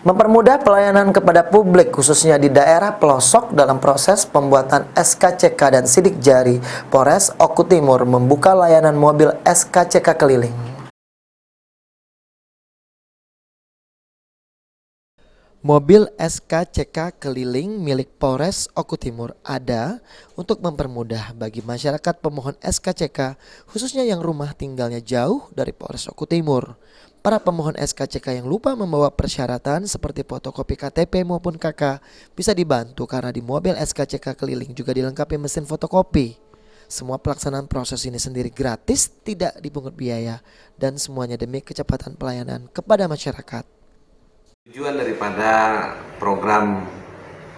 Mempermudah pelayanan kepada publik khususnya di daerah pelosok dalam proses pembuatan SKCK dan sidik jari, Polres Oku Timur membuka layanan mobil SKCK keliling. Mobil SKCK keliling milik Polres Oku Timur ada untuk mempermudah bagi masyarakat pemohon SKCK khususnya yang rumah tinggalnya jauh dari Polres Oku Timur. Para pemohon SKCK yang lupa membawa persyaratan seperti fotokopi KTP maupun KK bisa dibantu karena di mobil SKCK keliling juga dilengkapi mesin fotokopi. Semua pelaksanaan proses ini sendiri gratis, tidak dipungut biaya, dan semuanya demi kecepatan pelayanan kepada masyarakat. Tujuan daripada program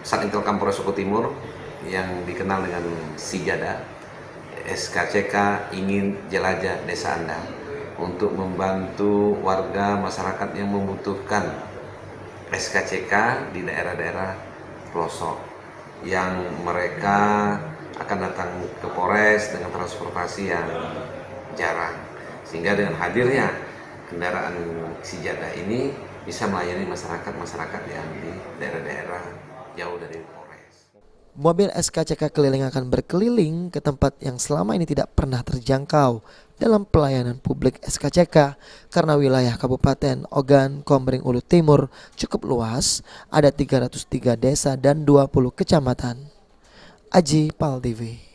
Satintelkam Polres Oku Timur yang dikenal dengan Sijada, SKCK ingin jelajah desa Anda untuk membantu warga masyarakat yang membutuhkan SKCK di daerah-daerah pelosok yang mereka akan datang ke Polres dengan transportasi yang jarang, sehingga dengan hadirnya kendaraan Sijada ini bisa melayani masyarakat yang di daerah-daerah jauh dari Polres. Mobil SKCK keliling akan berkeliling ke tempat yang selama ini tidak pernah terjangkau dalam pelayanan publik SKCK karena wilayah Kabupaten Ogan Komering Ulu Timur cukup luas, ada 303 desa dan 20 kecamatan. Aji Pal TV.